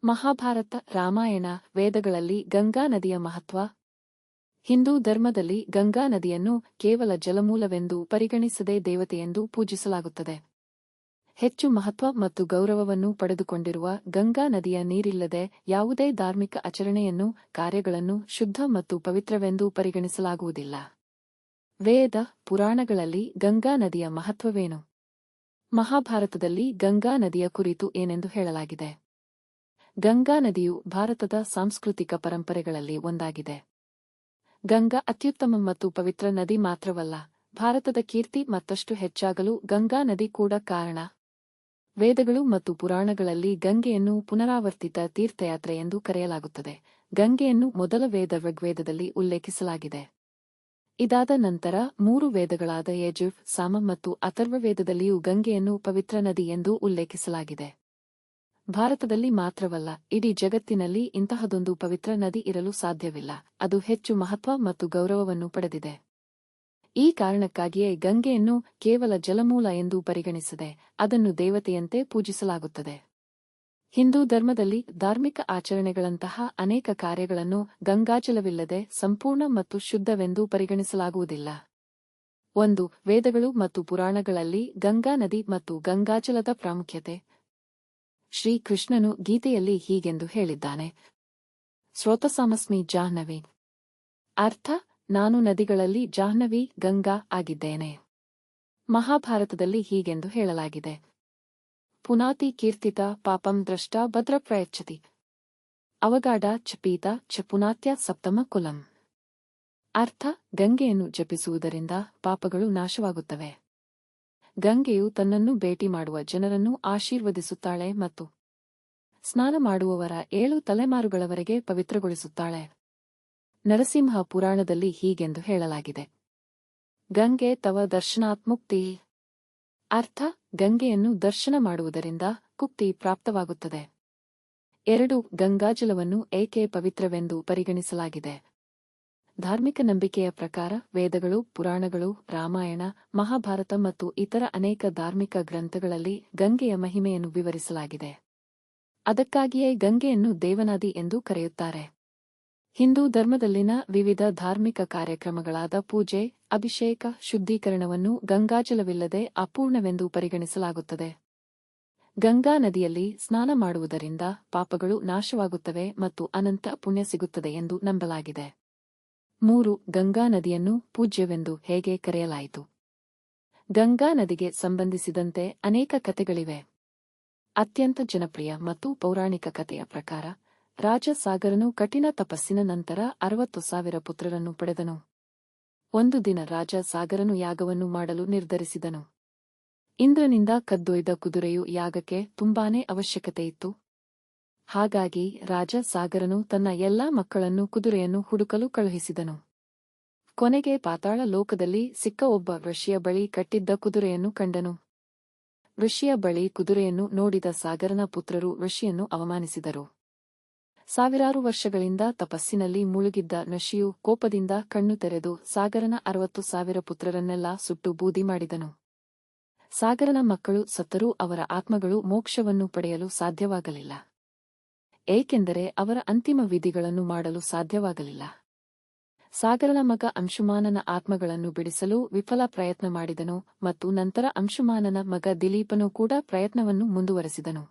ಮಹಾಭಾರತ, ರಾಮಾಯಣ, ವೇದಗಳಲ್ಲಿ ಗಂಗಾ ನದಿಯ ಮಹತ್ವ. ಹಿಂದೂ ಧರ್ಮದಲ್ಲಿ ಗಂಗಾ ನದಿಯನ್ನು ಕೇವಲ ಜಲಮೂಲವೆಂದು ಪರಿಗಣಿಸದೆ ದೇವತೆಯೆಂದು ಪೂಜಿಸಲಾಗುತ್ತದೆ. ಹೆಚ್ಚು ಮಹತ್ವ ಮತ್ತು ಗೌರವವನ್ನು ಪಡೆದುಕೊಂಡಿರುವ ಗಂಗಾ ನದಿಯ ನೀರಿಲ್ಲದೆ ಯಾವುದೇ ಧಾರ್ಮಿಕ ಆಚರಣೆಯನ್ನು, ಕಾರ್ಯಗಳನ್ನು ಶುದ್ಧ ಮತ್ತು ಪವಿತ್ರವೆಂದು ಪರಿಗಣಿಸಲಾಗುವುದಿಲ್ಲ. ವೇದ, ಪುರಾಣಗಳಲ್ಲಿ ಗಂಗಾ ನದಿಯ ಮಹತ್ವವೇನು? ಮಹಾಭಾರತದಲ್ಲಿ ಗಂಗಾ ನದಿಯ ಕುರಿತು ಏನೆಂದು ಹೇಳಲಾಗಿದೆ? ಗಂಗಾ ನದಿಯು ಭಾರತದ ಸಾಂಸ್ಕೃತಿಕ ಪರಂಪರೆಗಳಲ್ಲಿ ಒಂದಾಗಿದೆ. ಗಂಗಾ ಅತ್ಯುತ್ತಮ ಮತ್ತು ಪವಿತ್ರ ನದಿ ಮಾತ್ರವಲ್ಲ, ಭಾರತದ ಕೀರ್ತಿ ಮತ್ತಷ್ಟು ಹೆಚ್ಚಾಗಲು ಗಂಗಾ ನದಿ ಕೂಡ ಕಾರಣ. ವೇದಗಳು ಮತ್ತು ಪುರಾಣಗಳಲ್ಲಿ ಗಂಗೆಯನ್ನು ಪುನರಾವರ್ತಿತ ತೀರ್ಥಯಾತ್ರೆ ಎಂದು ಕರೆಯಲಾಗುತ್ತದೆ. ಗಂಗೆಯನ್ನು ಮೊದಲ ವೇದ ಋಗ್ವೇದದಲ್ಲಿ ಉಲ್ಲೇಖಿಸಲಾಗಿದೆ. ಇದಾದ ನಂತರ 3 ವೇದಗಳಾದ ಯಜುರ್, ಸಾಮ ಮತ್ತು ಅಥರ್ವವೇದದಲ್ಲಿಯೂ ಗಂಗೆಯನ್ನು ಪವಿತ್ರ ನದಿ ಎಂದು ಉಲ್ಲೇಖಿಸಲಾಗಿದೆ. ಭಾರತದಲ್ಲಿ ಮಾತ್ರವಲ್ಲ, ಇಡೀ ಜಗತ್ತಿನಲ್ಲಿ ಇಂತಹದೊಂದು ಪವಿತ್ರ ನದಿ ಇರಲು ಸಾಧ್ಯವಿಲ್ಲ. ಅದು ಹೆಚ್ಚು ಮಹತ್ವ ಮತ್ತು ಗೌರವವನ್ನು ಪಡೆದಿದೆ. ಈ ಕಾರಣಕ್ಕಾಗಿಯೇ ಗಂಗೆಯನ್ನು ಕೇವಲ ಜಲಮೂಲ ಎಂದು ಪರಿಗಣಿಸದೆ ಅದನ್ನು ದೇವತೆಯಂತೆ ಪೂಜಿಸಲಾಗುತ್ತದೆ. ಹಿಂದೂ ಧರ್ಮದಲ್ಲಿ ಧಾರ್ಮಿಕ ಆಚರಣೆಗಳಂತಹ ಅನೇಕ ಕಾರ್ಯಗಳನ್ನು ಗಂಗಾಜಲವಿಲ್ಲದೆ ಸಂಪೂರ್ಣ ಮತ್ತು ಶುದ್ಧವೆಂದು ಪರಿಗಣಿಸಲಾಗುವುದಿಲ್ಲ. 1. ವೇದಗಳು ಮತ್ತು ಪುರಾಣಗಳಲ್ಲಿ ಗಂಗಾ ನದಿ ಮತ್ತು ಗಂಗಾಜಲದ ಪ್ರಾಮುಖ್ಯತೆ. ಶ್ರೀ ಕೃಷ್ಣನು ಗೀತೆಯಲ್ಲಿ ಹೀಗೆಂದು ಹೇಳಿದ್ದಾನೆ: ಸ್ರೋತಸಾಮಸ್ಮಿ ಜಾಹ್ನವಿ. ಅರ್ಥ: ನಾನು ನದಿಗಳಲ್ಲಿ ಜಾಹ್ನವಿ, ಗಂಗಾ ಆಗಿದ್ದೇನೆ. ಮಹಾಭಾರತದಲ್ಲಿ ಹೀಗೆಂದು ಹೇಳಲಾಗಿದೆ: ಪುನಾತಿ ಕೀರ್ತಿತ ಪಾಪಂ ದ್ರಷ್ಟ ಭದ್ರ ಪ್ರಯಚ್ಛತಿ. ಅವಗಾಢ ಚ ಪೀತ ಚ ಪುನಾತ್ಯ ಸಪ್ತಮ ಕುಲಂ. ಅರ್ಥ: ಗಂಗೆಯನ್ನು ಜಪಿಸುವುದರಿಂದ ಪಾಪಗಳು ನಾಶವಾಗುತ್ತವೆ. ಗಂಗೆಯು ತನ್ನನ್ನು ಭೇಟಿ ಮಾಡುವ ಜನರನ್ನು ಆಶೀರ್ವದಿಸುತ್ತಾಳೆ ಮತ್ತು ಸ್ನಾನ ಮಾಡುವವರ 7 ತಲೆಮಾರುಗಳವರೆಗೆ ಪವಿತ್ರಗೊಳಿಸುತ್ತಾಳೆ. ನರಸಿಂಹ ಪುರಾಣದಲ್ಲಿ ಹೀಗೆಂದು ಹೇಳಲಾಗಿದೆ: ಗಂಗೆ ತವ ದರ್ಶನಾತ್ ಮುಕ್ತಿ. ಅರ್ಥ: ಗಂಗೆಯನ್ನು ದರ್ಶನ ಮಾಡುವುದರಿಂದ ಮುಕ್ತಿ ಪ್ರಾಪ್ತವಾಗುತ್ತದೆ. 2. ಗಂಗಾಜಲವನ್ನು ಏಕೆ ಪವಿತ್ರವೆಂದು ಪರಿಗಣಿಸಲಾಗಿದೆ? ಧಾರ್ಮಿಕ ನಂಬಿಕೆಯ ಪ್ರಕಾರ ವೇದಗಳು, ಪುರಾಣಗಳು, ರಾಮಾಯಣ, ಮಹಾಭಾರತ ಮತ್ತು ಇತರ ಅನೇಕ ಧಾರ್ಮಿಕ ಗ್ರಂಥಗಳಲ್ಲಿ ಗಂಗೆಯ ಮಹಿಮೆಯನ್ನು ವಿವರಿಸಲಾಗಿದೆ. ಅದಕ್ಕಾಗಿಯೇ ಗಂಗೆಯನ್ನು ದೇವನದಿ ಎಂದು ಕರೆಯುತ್ತಾರೆ. ಹಿಂದೂ ಧರ್ಮದಲ್ಲಿನ ವಿವಿಧ ಧಾರ್ಮಿಕ ಕಾರ್ಯಕ್ರಮಗಳಾದ ಪೂಜೆ, ಅಭಿಷೇಕ, ಶುದ್ಧೀಕರಣವನ್ನು ಗಂಗಾಜಲವಿಲ್ಲದೆ ಅಪೂರ್ಣವೆಂದು ಪರಿಗಣಿಸಲಾಗುತ್ತದೆ. ಗಂಗಾ ನದಿಯಲ್ಲಿ ಸ್ನಾನ ಮಾಡುವುದರಿಂದ ಪಾಪಗಳು ನಾಶವಾಗುತ್ತವೆ ಮತ್ತು ಅನಂತ ಪುಣ್ಯ ಸಿಗುತ್ತದೆ ಎಂದು ನಂಬಲಾಗಿದೆ. 3. ಗಂಗಾ ನದಿಯನ್ನು ಪೂಜ್ಯವೆಂದು ಹೇಗೆ ಕರೆಯಲಾಯಿತು? ಗಂಗಾ ನದಿಗೆ ಸಂಬಂಧಿಸಿದಂತೆ ಅನೇಕ ಕಥೆಗಳಿವೆ. ಅತ್ಯಂತ ಜನಪ್ರಿಯ ಮತ್ತು ಪೌರಾಣಿಕ ಕಥೆಯ ಪ್ರಕಾರ, ರಾಜ ಸಾಗರನು ಕಠಿಣ ತಪಸ್ಸಿನ ನಂತರ 60,000 ಪುತ್ರರನ್ನು ಪಡೆದನು. ಒಂದು ದಿನ ರಾಜ ಸಾಗರನು ಯಾಗವನ್ನು ಮಾಡಲು ನಿರ್ಧರಿಸಿದನು. ಇಂದ್ರನಿಂದ ಕದ್ದೊಯ್ದ ಕುದುರೆಯು ಯಾಗಕ್ಕೆ ತುಂಬಾನೇ ಅವಶ್ಯಕತೆಯಿತ್ತು. ಹಾಗಾಗಿ ರಾಜ ಸಾಗರನು ತನ್ನ ಎಲ್ಲಾ ಮಕ್ಕಳನ್ನು ಕುದುರೆಯನ್ನು ಹುಡುಕಲು ಕಳುಹಿಸಿದನು. ಕೊನೆಗೆ ಪಾತಾಳ ಲೋಕದಲ್ಲಿ ಸಿಕ್ಕ ಒಬ್ಬ ಋಷಿಯ ಬಳಿ ಕಟ್ಟಿದ್ದ ಕುದುರೆಯನ್ನು ಕಂಡನು. ಋಷಿಯ ಬಳಿ ಕುದುರೆಯನ್ನು ನೋಡಿದ ಸಾಗರನ ಪುತ್ರರು ಋಷಿಯನ್ನು ಅವಮಾನಿಸಿದರು. ಸಾವಿರಾರು ವರ್ಷಗಳಿಂದ ತಪಸ್ಸಿನಲ್ಲಿ ಮುಳುಗಿದ್ದ ಋಷಿಯು ಕೋಪದಿಂದ ಕಣ್ಣು ತೆರೆದು ಸಾಗರನ 60,000 ಪುತ್ರರನ್ನೆಲ್ಲ ಸುಟ್ಟು ಬೂದಿ ಮಾಡಿದನು. ಸಾಗರನ ಮಕ್ಕಳು ಸತ್ತರೂ ಅವರ ಆತ್ಮಗಳು ಮೋಕ್ಷವನ್ನು ಪಡೆಯಲು ಸಾಧ್ಯವಾಗಲಿಲ್ಲ. ಏಕೆಂದರೆ ಅವರ ಅಂತಿಮ ವಿಧಿಗಳನ್ನು ಮಾಡಲು ಸಾಧ್ಯವಾಗಲಿಲ್ಲ. ಸಾಗರನ ಮಗ ಅಂಶುಮಾನನ ಆತ್ಮಗಳನ್ನು ಬಿಡಿಸಲು ವಿಫಲ ಪ್ರಯತ್ನ ಮಾಡಿದನು ಮತ್ತು ನಂತರ ಅಂಶುಮಾನನ ಮಗ ದಿಲೀಪನು ಕೂಡ ಪ್ರಯತ್ನವನ್ನು ಮುಂದುವರೆಸಿದನು.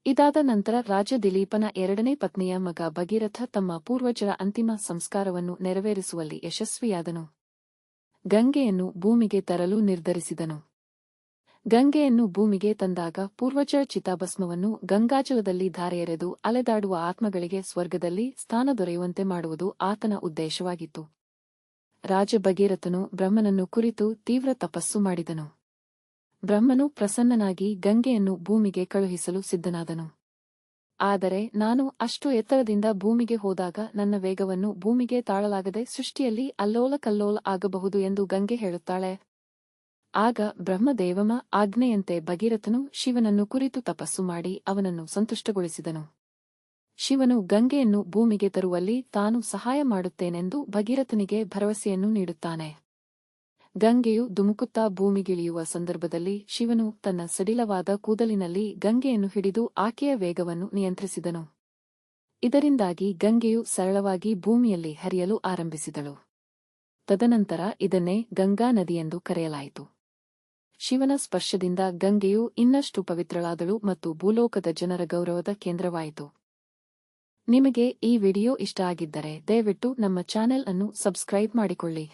ಇದಾದ ನಂತರ ರಾಜ ದಿಲೀಪನ 2ನೇ ಪತ್ನಿಯ ಮಗ ಭಗೀರಥ ತಮ್ಮ ಪೂರ್ವಜರ ಅಂತಿಮ ಸಂಸ್ಕಾರವನ್ನು ನೆರವೇರಿಸುವಲ್ಲಿ ಯಶಸ್ವಿಯಾದನು. ಗಂಗೆಯನ್ನು ಭೂಮಿಗೆ ತರಲು ನಿರ್ಧರಿಸಿದನು. ಗಂಗೆಯನ್ನು ಭೂಮಿಗೆ ತಂದಾಗ ಪೂರ್ವಜರ ಚಿತಾಭಸ್ಮವನ್ನು ಗಂಗಾಜಲದಲ್ಲಿ ಧಾರೆಯೆರೆದು ಅಲೆದಾಡುವ ಆತ್ಮಗಳಿಗೆ ಸ್ವರ್ಗದಲ್ಲಿ ಸ್ಥಾನ ದೊರೆಯುವಂತೆ ಮಾಡುವುದು ಆತನ ಉದ್ದೇಶವಾಗಿತ್ತು. ರಾಜ ಭಗೀರಥನು ಬ್ರಹ್ಮನನ್ನು ಕುರಿತು ತೀವ್ರ ತಪಸ್ಸು ಮಾಡಿದನು. ಬ್ರಹ್ಮನು ಪ್ರಸನ್ನನಾಗಿ ಗಂಗೆಯನ್ನು ಭೂಮಿಗೆ ಕಳುಹಿಸಲು ಸಿದ್ಧನಾದನು. ಆದರೆ ನಾನು ಅಷ್ಟು ಎತ್ತರದಿಂದ ಭೂಮಿಗೆ ಹೋದಾಗ ನನ್ನ ವೇಗವನ್ನು ಭೂಮಿಗೆ ತಾಳಲಾಗದೆ ಸೃಷ್ಟಿಯಲ್ಲಿ ಅಲ್ಲೋಲ ಕಲ್ಲೋಲ ಆಗಬಹುದು ಎಂದು ಗಂಗೆ ಹೇಳುತ್ತಾಳೆ. ಆಗ ಬ್ರಹ್ಮದೇವನ ಆಜ್ಞೆಯಂತೆ ಭಗೀರಥನು ಶಿವನನ್ನು ಕುರಿತು ತಪಸ್ಸು ಮಾಡಿ ಅವನನ್ನು ಸಂತುಷ್ಟಗೊಳಿಸಿದನು. ಶಿವನು ಗಂಗೆಯನ್ನು ಭೂಮಿಗೆ ತರುವಲ್ಲಿ ತಾನು ಸಹಾಯ ಮಾಡುತ್ತೇನೆಂದು ಭಗೀರಥನಿಗೆ ಭರವಸೆಯನ್ನು ನೀಡುತ್ತಾನೆ. ಗಂಗೆಯು ಧುಮುಕುತ್ತಾ ಭೂಮಿಗಿಳಿಯುವ ಸಂದರ್ಭದಲ್ಲಿ ಶಿವನು ತನ್ನ ಸಡಿಲವಾದ ಕೂದಲಿನಲ್ಲಿ ಗಂಗೆಯನ್ನು ಹಿಡಿದು ಆಕೆಯ ವೇಗವನ್ನು ನಿಯಂತ್ರಿಸಿದನು. ಇದರಿಂದಾಗಿ ಗಂಗೆಯು ಸರಳವಾಗಿ ಭೂಮಿಯಲ್ಲಿ ಹರಿಯಲು ಆರಂಭಿಸಿದಳು. ತದನಂತರ ಇದನ್ನೇ ಗಂಗಾ ನದಿಯೆಂದು ಕರೆಯಲಾಯಿತು. ಶಿವನ ಸ್ಪರ್ಶದಿಂದ ಗಂಗೆಯು ಇನ್ನಷ್ಟು ಪವಿತ್ರಳಾದಳು ಮತ್ತು ಭೂಲೋಕದ ಜನರ ಗೌರವದ ಕೇಂದ್ರವಾಯಿತು. ನಿಮಗೆ ಈ ವಿಡಿಯೋ ಇಷ್ಟ ಆಗಿದ್ದರೆ ದಯವಿಟ್ಟು ನಮ್ಮ ಚಾನೆಲ್ ಅನ್ನು ಸಬ್ಸ್ಕ್ರೈಬ್ ಮಾಡಿಕೊಳ್ಳಿ.